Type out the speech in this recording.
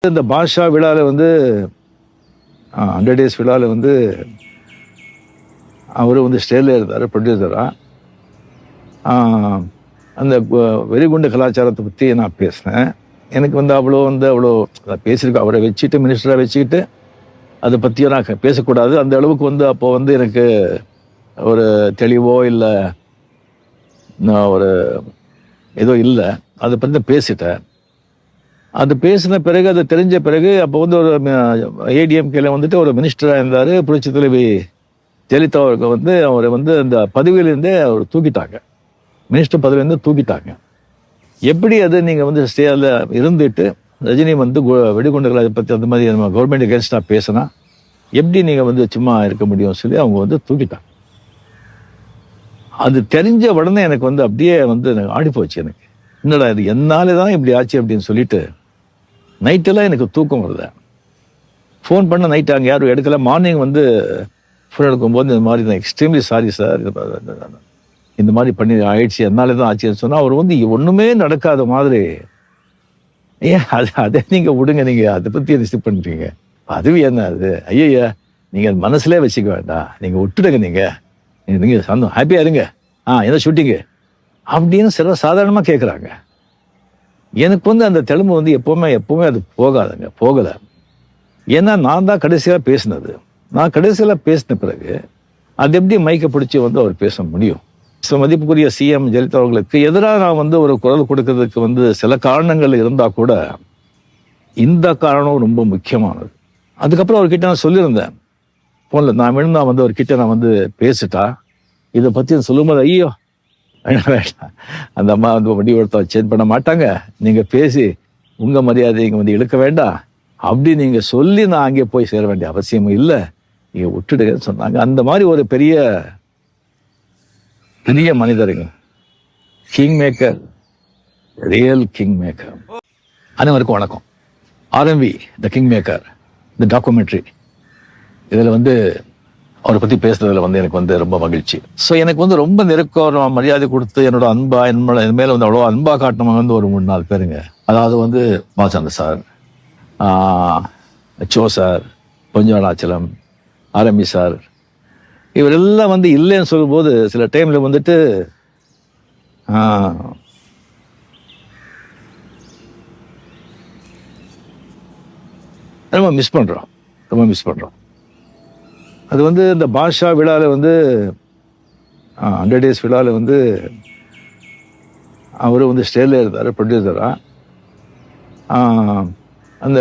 இந்த பாஷா விழாவில் வந்து 100 டேஸ் விழாவில் வந்து அவர் வந்து ஸ்டேஜில் இருந்தார் ப்ரொடியூசராக. அந்த வெறிகுண்டு கலாச்சாரத்தை பற்றி நான் பேசினேன். எனக்கு வந்து அவ்வளோ பேசியிருக்கேன். அவரை வச்சுட்டு மினிஸ்டராக வச்சுக்கிட்டு அதை பற்றியும் நான் பேசக்கூடாது. அந்த அளவுக்கு வந்து அப்போது வந்து எனக்கு ஒரு தெளிவோ இல்லை ஒரு ஏதோ இல்லை. அதை பற்றி பேசிட்டேன். அது பேசின பிறகு அது தெரிஞ்ச பிறகு அப்போ வந்து ஒரு ஏடிஎம்கேல வந்துட்டு ஒரு மினிஸ்டராக இருந்தார் புரட்சி தலைவி ஜெயலலிதா அவர்கள் வந்து அவரை வந்து அந்த பதவியிலேருந்தே அவர் தூக்கிட்டாங்க. மினிஸ்டர் பதவியிலேருந்து தூக்கிட்டாங்க. எப்படி அது நீங்கள் வந்து ஸ்டேஜில் இருந்துட்டு ரஜினி வந்து வெடிகுண்டுகளை அதை பற்றி அந்த மாதிரி நம்ம கவர்மெண்ட் அகேன்ஸ்டாக பேசினா எப்படி நீங்கள் வந்து சும்மா இருக்க முடியும்னு சொல்லி அவங்க வந்து தூக்கிட்டாங்க. அது தெரிஞ்ச உடனே எனக்கு வந்து அப்படியே வந்து எனக்கு ஆடி போச்சு. எனக்கு என்னடா இது என்னாலே தான் இப்படி ஆச்சு அப்படின்னு சொல்லிட்டு நைட்டெல்லாம் எனக்கு தூக்கம் வருது. ஃபோன் பண்ண நைட்டு அங்கே யாரும் எடுக்கல. மார்னிங் வந்து ஃபோன் எடுக்கும்போது இந்த மாதிரி தான் எக்ஸ்ட்ரீம்லி சாரி சார், இந்த மாதிரி பண்ணி ஆயிடுச்சு, என்னாலே தான் ஆச்சுன்னு சொன்னால் அவர் வந்து ஒன்றுமே நடக்காத மாதிரி ஏன் அதை நீங்கள் விடுங்க, நீங்கள் அதை பற்றி ரிசீவ் பண்ணுறீங்க, அதுவும் என்ன அது ஐயா நீங்கள் மனசுலேயே வச்சுக்க வேண்டாம், நீங்கள் விட்டுடுங்க, நீங்கள் சந்தோம் ஹாப்பியாக இருங்க, என்ன ஷூட்டிங்கு அப்படின்னு சில சாதாரணமாக கேட்குறாங்க. எனக்கு வந்து அந்த தெலுங்கு வந்து எப்போவுமே அது போகலை. ஏன்னா நான் தான் கடைசியாக பேசினது. நான் கடைசியில் பேசின பிறகு அது எப்படி மைக்கை பிடிச்சி வந்து அவர் பேச முடியும்? மதிப்புக்குரிய சிஎம் ஜெயலலிதா அவர்களுக்கு எதிராக நான் வந்து ஒரு குரல் கொடுக்கறதுக்கு வந்து சில காரணங்கள் இருந்தால் கூட இந்த காரணம் ரொம்ப முக்கியமானது. அதுக்கப்புறம் அவர்கிட்ட நான் சொல்லியிருந்தேன் ஃபோனில், நான் வந்து அவர்கிட்ட நான் வந்து பேசிட்டா இதை பற்றி சொல்லும்போது ஐயோ வேண்டாம், அந்த அம்மா வந்து வண்டி ஒருத்த சேஞ்ச் பண்ண மாட்டாங்க, நீங்கள் பேசி உங்கள் மரியாதை இங்கே வந்து இழுக்க வேண்டாம் அப்படி நீங்கள் சொல்லி நான் அங்கே போய் சேர வேண்டிய அவசியமும் இல்லை, நீங்கள் விட்டுடுங்கன்னு சொன்னாங்க. அந்த மாதிரி ஒரு பெரிய மனிதருங்க, king maker, real king maker. அனைவருக்கும் வணக்கம். RMV the king maker, the documentary, இதில் வந்து அவரை பற்றி பேசுறதுல வந்து எனக்கு வந்து ரொம்ப மகிழ்ச்சி. ஸோ எனக்கு வந்து ரொம்ப நெருக்கம் மரியாதை கொடுத்து என்னோட அன்பா என் மேலே வந்து அவ்வளோ அன்பா காட்டினவங்க வந்து ஒரு 3-4 பேருங்க. அதாவது வந்து Balachander sir, Cho sir, Ponjavanachalam, RMV sir, இவரெல்லாம் வந்து இல்லைன்னு சொல்லும்போது சில டைமில் வந்துட்டு ரொம்ப மிஸ் பண்ணுறோம். அது வந்து இந்த பாஷா விழாவில் வந்து 100 டேஸ் விழாவில் வந்து அவர் வந்து ஸ்டேஜில் இருந்தார் ப்ரொடியூசராக. அந்த